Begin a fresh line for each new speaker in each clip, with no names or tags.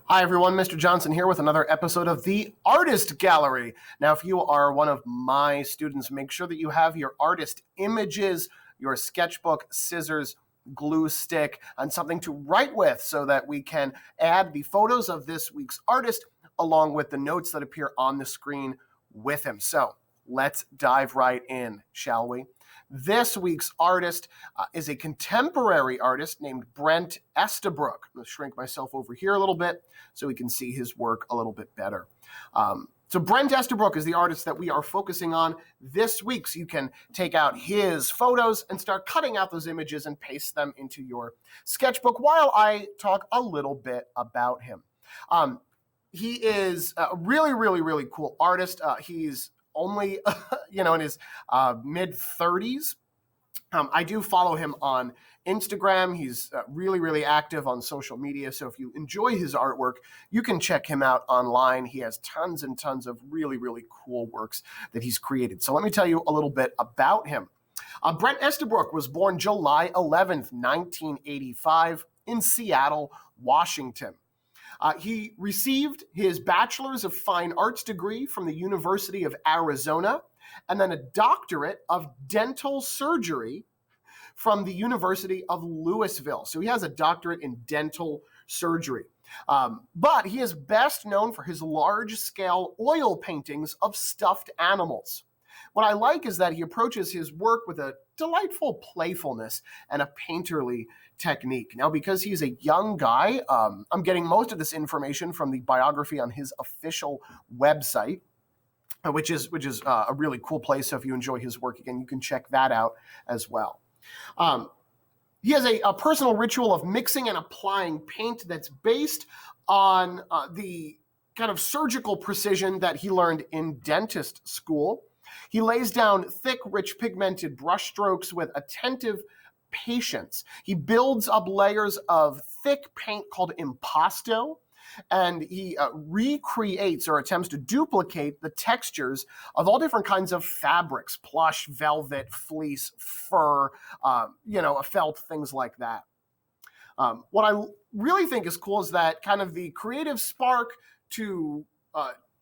Hi everyone, Mr. Johnson here with another episode of the Artist Gallery. Now, if you are one of my students, make sure that you have your artist images, your sketchbook, scissors, glue stick, and something to write with so that we can add the photos of this week's artist along with the notes that appear on the screen with him. So let's dive right in, shall we? This week's artist is a contemporary artist named Brent Estabrook. I'm going to shrink myself over here a little bit so we can see his work a little bit better. So Brent Estabrook is the artist that we are focusing on this week. So you can take out his photos and start cutting out those images and paste them into your sketchbook while I talk a little bit about him. He is a really cool artist. He's only, in his mid-30s. I do follow him on Instagram. He's really active on social media. So if you enjoy his artwork, you can check him out online. He has tons and tons of really cool works that he's created. So let me tell you a little bit about him. Brent Estabrook was born July 11th, 1985 in Seattle, Washington. He received his Bachelor's of Fine Arts degree from the University of Arizona and then a doctorate of dental surgery from the University of Louisville. So he has a doctorate in dental surgery. But he is best known for his large-scale oil paintings of stuffed animals. What I like is that he approaches his work with a delightful playfulness and a painterly technique. Now, because he's a young guy, I'm getting most of this information from the biography on his official website, which is a really cool place. So if you enjoy his work, again, you can check that out as well. He has a personal ritual of mixing and applying paint that's based on the kind of surgical precision that he learned in dentist school. He lays down thick, rich, pigmented brushstrokes with attentive patience. He builds up layers of thick paint called impasto, and he recreates or attempts to duplicate the textures of all different kinds of fabrics: plush, velvet, fleece, fur, felt, things like that. What I really think is cool is that kind of the creative spark to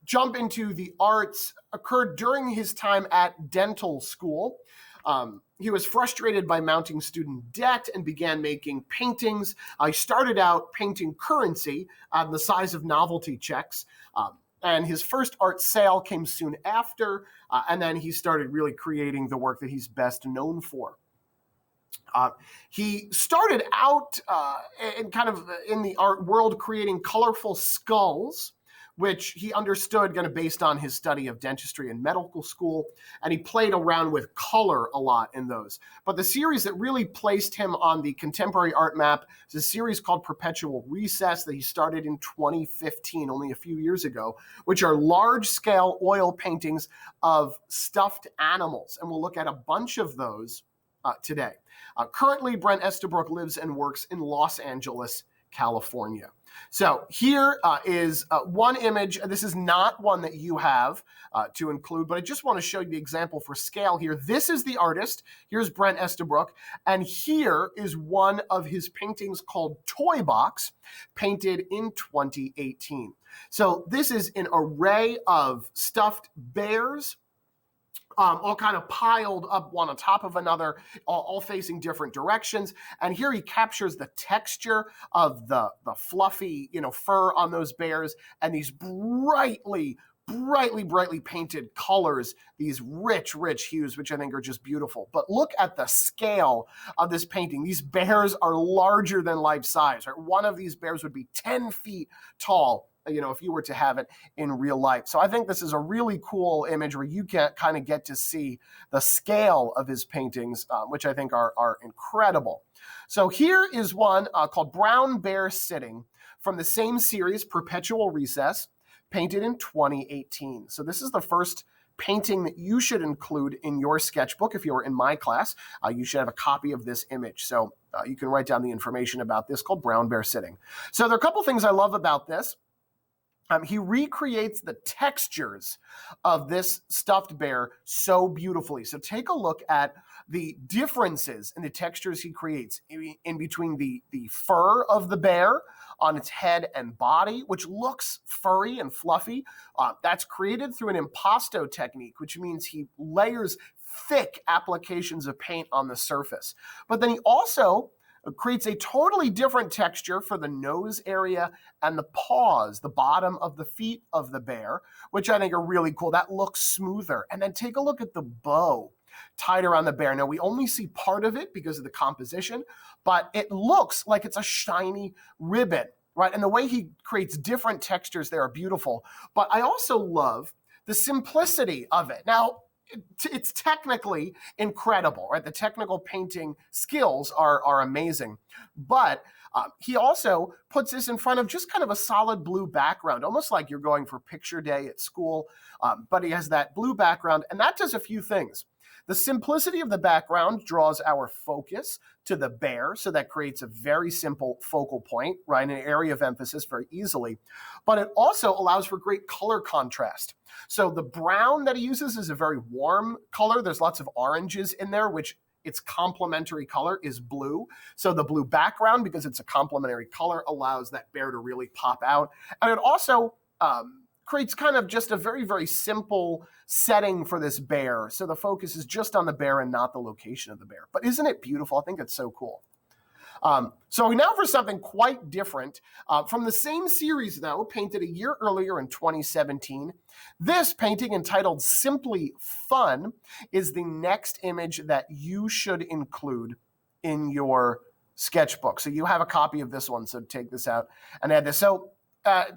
jump into the arts occurred during his time at dental school. He was frustrated by mounting student debt and began making paintings. He started out painting currency the size of novelty checks. And his first art sale came soon after. And then he started really creating the work that he's best known for. He started out in the art world creating colorful skulls, which he understood kind of based on his study of dentistry in medical school, and he played around with color a lot in those. But the series that really placed him on the contemporary art map is a series called Perpetual Recess that he started in 2015, only a few years ago, which are large-scale oil paintings of stuffed animals, and we'll look at a bunch of those today. Currently, Brent Estabrook lives and works in Los Angeles, California. So here is one image. This is not one that you have to include, but I just want to show you the example for scale here. This is the artist. Here's Brent Estabrook, and here is one of his paintings called Toy Box, painted in 2018. So this is an array of stuffed bears, all kind of piled up one on top of another, all facing different directions. And here he captures the texture of the fluffy, fur on those bears and these brightly painted colors, these rich hues, which I think are just beautiful. But look at the scale of this painting. These bears are larger than life size, right? One of these bears would be 10 feet tall, if you were to have it in real life. So I think this is a really cool image where you can kind of get to see the scale of his paintings, which I think are incredible. So here is one called Brown Bear Sitting from the same series, Perpetual Recess, painted in 2018. So this is the first painting that you should include in your sketchbook. If you were in my class, you should have a copy of this image. So you can write down the information about this, called Brown Bear Sitting. So there are a couple things I love about this. He recreates the textures of this stuffed bear so beautifully. So take a look at the differences in the textures he creates in between the fur of the bear on its head and body, which looks furry and fluffy. That's created through an impasto technique, which means he layers thick applications of paint on the surface. But then he also creates a totally different texture for the nose area and the paws, the bottom of the feet of the bear, which I think are really cool. That looks smoother. And then take a look at the bow tied around the bear. Now, we only see part of it because of the composition, but it looks like it's a shiny ribbon, right? And the way he creates different textures there are beautiful. But I also love the simplicity of it. Now, it's technically incredible, right? The technical painting skills are amazing. But he also puts this in front of just kind of a solid blue background, almost like you're going for picture day at school. But he has that blue background, and that does a few things. The simplicity of the background draws our focus to the bear, so that creates a very simple focal point, right, an area of emphasis very easily. But it also allows for great color contrast. So the brown that he uses is a very warm color. There's lots of oranges in there, which its complementary color is blue. So the blue background, because it's a complementary color, allows that bear to really pop out. And it also creates kind of just a very, very simple setting for this bear. So the focus is just on the bear and not the location of the bear. But isn't it beautiful? I think it's so cool. So now for something quite different. From the same series, though, painted a year earlier in 2017, this painting entitled Simply Fun is the next image that you should include in your sketchbook. So you have a copy of this one, so take this out and add this. So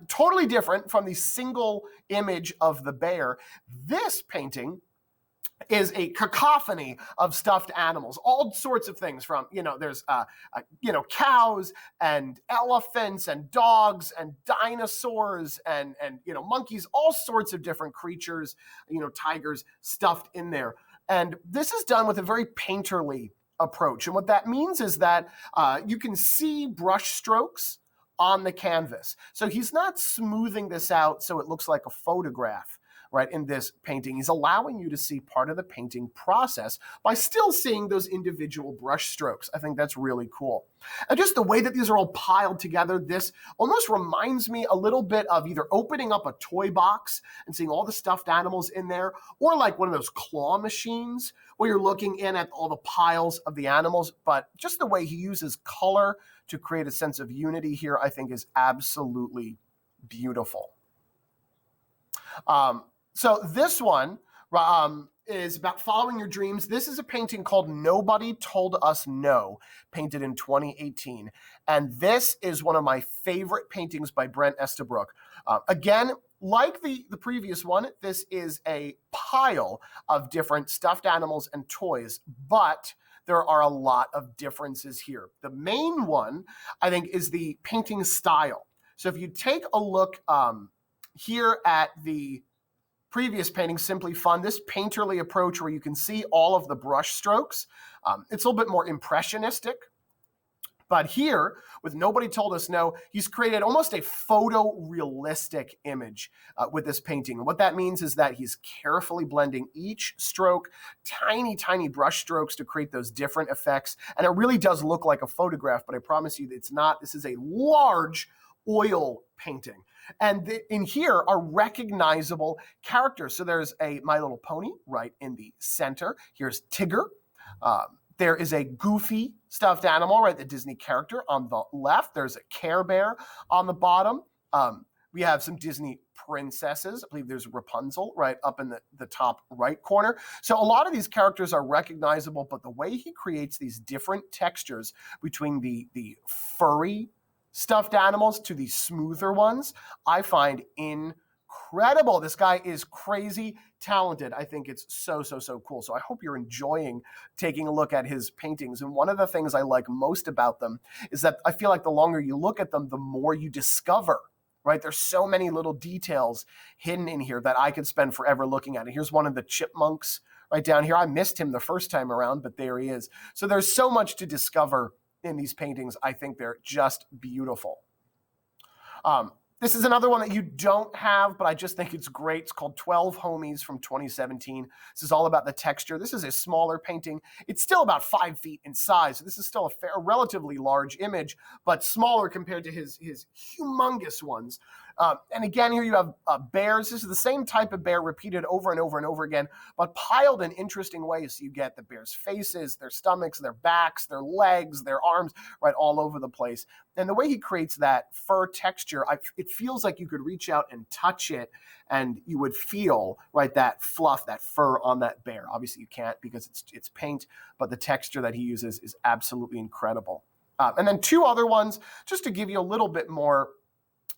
totally different from the single image of the bear. This painting is a cacophony of stuffed animals, all sorts of things from, there's, cows and elephants and dogs and dinosaurs and monkeys, all sorts of different creatures, tigers stuffed in there. And this is done with a very painterly approach. And what that means is that you can see brush strokes on the canvas. So he's not smoothing this out so it looks like a photograph, right, in this painting. He's allowing you to see part of the painting process by still seeing those individual brush strokes. I think that's really cool. And just the way that these are all piled together, this almost reminds me a little bit of either opening up a toy box and seeing all the stuffed animals in there, or like one of those claw machines where you're looking in at all the piles of the animals. But just the way he uses color to create a sense of unity here, I think is absolutely beautiful. So this one is about following your dreams. This is a painting called Nobody Told Us No, painted in 2018. And this is one of my favorite paintings by Brent Estabrook. Again, like the previous one, this is a pile of different stuffed animals and toys, but there are a lot of differences here. The main one, I think, is the painting style. So if you take a look here at the previous painting, Simply Fun, this painterly approach where you can see all of the brush strokes, it's a little bit more impressionistic. But here, with Nobody Told Us No, he's created almost a photorealistic image with this painting. And what that means is that he's carefully blending each stroke, tiny, tiny brush strokes to create those different effects. And it really does look like a photograph, but I promise you it's not. This is a large oil painting. And in here are recognizable characters. So there's a My Little Pony right in the center. Here's Tigger. There is a Goofy stuffed animal, right, the Disney character on the left. There's a Care Bear on the bottom. We have some Disney princesses. I believe there's Rapunzel right up in the top right corner. So a lot of these characters are recognizable, but the way he creates these different textures between the furry stuffed animals to the smoother ones, I find incredible. This guy is crazy talented. I think it's so, so, so cool. So I hope you're enjoying taking a look at his paintings. And one of the things I like most about them is that I feel like the longer you look at them, the more you discover, right? There's so many little details hidden in here that I could spend forever looking at. And here's one of the chipmunks right down here. I missed him the first time around, but there he is. So there's so much to discover in these paintings. I think they're just beautiful. This is another one that you don't have, but I just think it's great. It's called 12 Homies from 2017. This is all about the texture. This is a smaller painting. It's still about 5 feet in size. So this is still a relatively large image, but smaller compared to his humongous ones. And again, here you have bears. This is the same type of bear repeated over and over and over again, but piled in interesting ways. So you get the bear's faces, their stomachs, their backs, their legs, their arms, right, all over the place. And the way he creates that fur texture, it feels like you could reach out and touch it and you would feel, right, that fluff, that fur on that bear. Obviously you can't because it's paint, but the texture that he uses is absolutely incredible. And then 2 other ones, just to give you a little bit more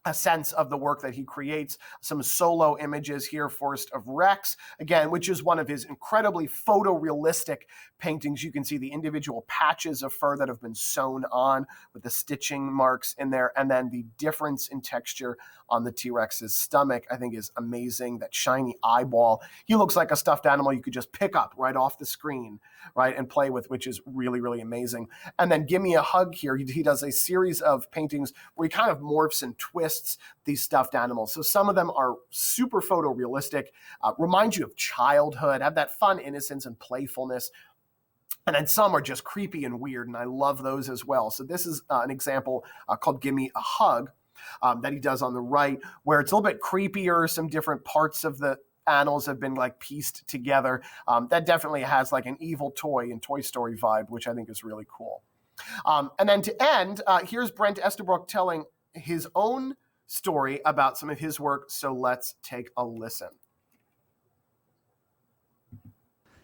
a sense of the work that he creates. Some solo images here, Forest of Rex, again, which is one of his incredibly photorealistic paintings. You can see the individual patches of fur that have been sewn on with the stitching marks in there, and then the difference in texture on the T-Rex's stomach, I think, is amazing. That shiny eyeball. He looks like a stuffed animal you could just pick up right off the screen, right, and play with, which is really, really amazing. And then Gimme a Hug here. He does a series of paintings where he kind of morphs and twists these stuffed animals. So some of them are super photorealistic, remind you of childhood, have that fun innocence and playfulness. And then some are just creepy and weird, and I love those as well. So this is an example called Gimme a Hug that he does on the right, where it's a little bit creepier. Some different parts of the animals have been like pieced together. That definitely has like an evil toy and Toy Story vibe, which I think is really cool. And then to end, here's Brent Estabrook telling his own story about some of his work. So let's take a listen.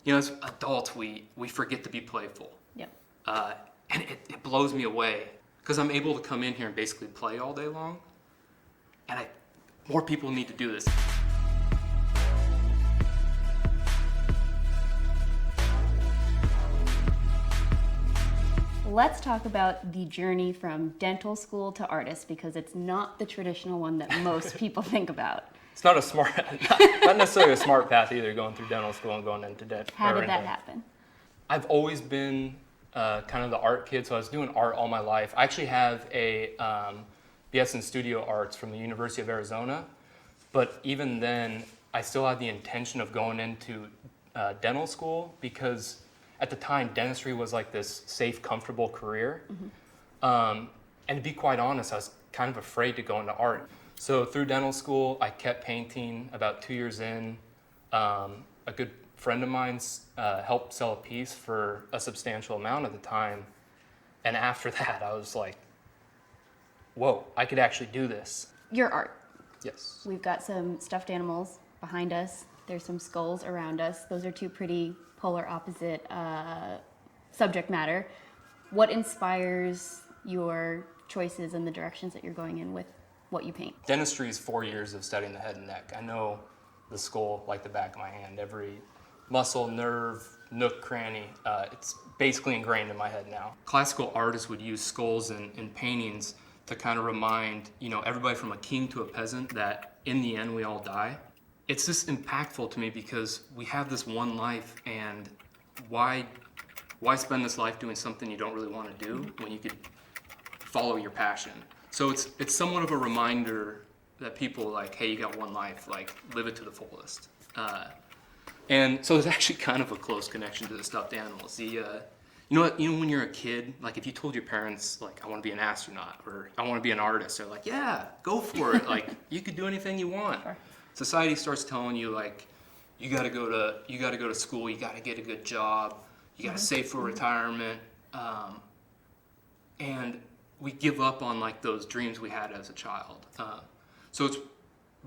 You know, as adults, we forget to be playful.
Yep.
And it blows me away because I'm able to come in here and basically play all day long. And more people need to do this.
Let's talk about the journey from dental school to artist, because it's not the traditional one that most people think about.
It's not a smart, not necessarily a smart path either, going through dental school and going into debt.
How did that happen?
I've always been kind of the art kid, so I was doing art all my life. I actually have a BS in Studio Arts from the University of Arizona, but even then, I still had the intention of going into dental school because at the time, dentistry was like this safe, comfortable career. Mm-hmm. And to be quite honest, I was kind of afraid to go into art. So through dental school, I kept painting. About 2 years in, a good friend of mine helped sell a piece for a substantial amount at the time. And after that, I was like, whoa, I could actually do this.
Your art.
Yes.
We've got some stuffed animals behind us. There's some skulls around us. Those are 2 pretty polar opposite subject matter. What inspires your choices and the directions that you're going in with what you paint?
Dentistry is 4 years of studying the head and neck. I know the skull like the back of my hand. Every muscle, nerve, nook, cranny, it's basically ingrained in my head now.
Classical artists would use skulls in paintings to kind of remind, you know, everybody from a king to a peasant that in the end we all die. It's just impactful to me because we have this one life, and why spend this life doing something you don't really want to do when you could follow your passion? So it's somewhat of a reminder that people like, hey, you got one life, like live it to the fullest. And so there's actually kind of a close connection to the stuffed animals. You know when you're a kid, like if you told your parents like I want to be an astronaut or I want to be an artist, they're like, yeah, go for it. Like you could do anything you want.
Sure.
Society starts telling you like you got to go to school, you got to get a good job, you got to save for retirement, and we give up on like those dreams we had as a child. So it's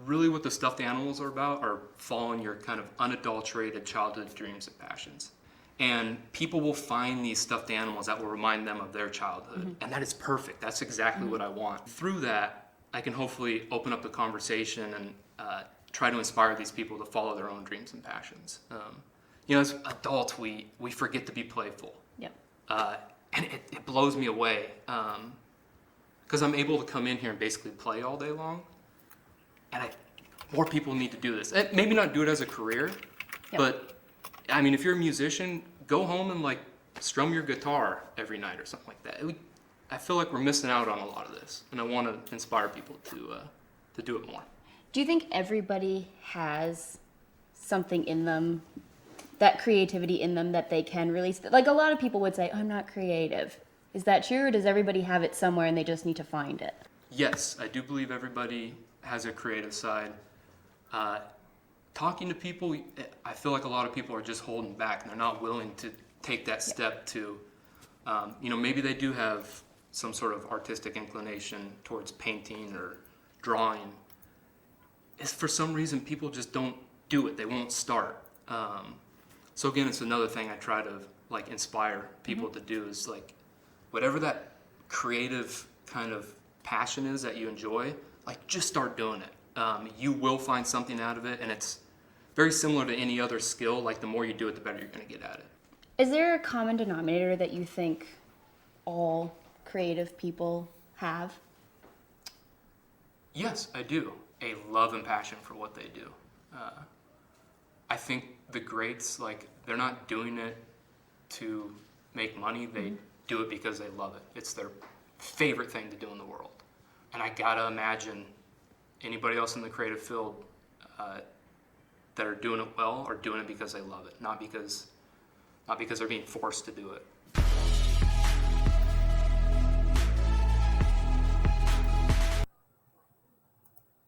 really what the stuffed animals are about, are following your kind of unadulterated childhood dreams and passions. And people will find these stuffed animals that will remind them of their childhood, and that is perfect. That's exactly what I want. Through that, I can hopefully open up the conversation and try to inspire these people to follow their own dreams and passions. You know, as adults, we forget to be playful.
Yep.
And it blows me away because I'm able to come in here and basically play all day long. And more people need to do this. Maybe not do it as a career, but I mean, if you're a musician, go home and like strum your guitar every night or something like that. I feel like we're missing out on a lot of this, and I want to inspire people do it more.
Do you think everybody has something in them, that creativity in them that they can release? Like a lot of people would say, I'm not creative. Is that true, or does everybody have it somewhere and they just need to find it?
Yes, I do believe everybody has a creative side. Talking to people, I feel like a lot of people are just holding back and they're not willing to take that step to, maybe they do have some sort of artistic inclination towards painting or drawing. It's for some reason people just don't do it. They won't start. So again, it's another thing I try to like inspire people to do is like whatever that creative kind of passion is that you enjoy, like just start doing it. You will find something out of it, and it's very similar to any other skill. Like the more you do it, the better you're going to get at it.
Is there a common denominator that you think all creative people have?
Yes, I do. A love and passion for what they do. I think the greats, like, they're not doing it to make money. They do it because they love it. It's their favorite thing to do in the world. And I gotta imagine anybody else in the creative field that are doing it well are doing it because they love it, not because they're being forced to do it.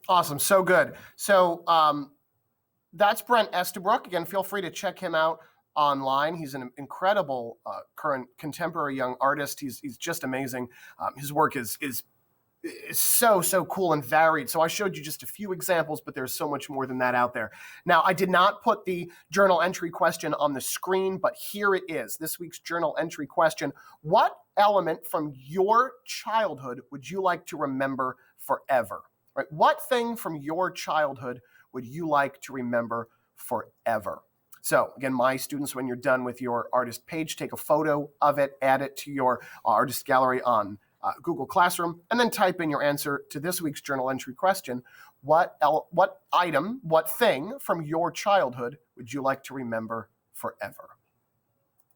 Awesome. So good. So that's Brent Estabrook. Again, feel free to check him out online. He's an incredible current contemporary young artist. He's just amazing. His work is so cool and varied. So I showed you just a few examples, but there's so much more than that out there. Now, I did not put the journal entry question on the screen, but here it is. This week's journal entry question. What element from your childhood would you like to remember forever? Right? What thing from your childhood would you like to remember forever? So again, my students, when you're done with your artist page, take a photo of it, add it to your artist gallery on Google Classroom, and then type in your answer to this week's journal entry question. What item, what thing from your childhood would you like to remember forever?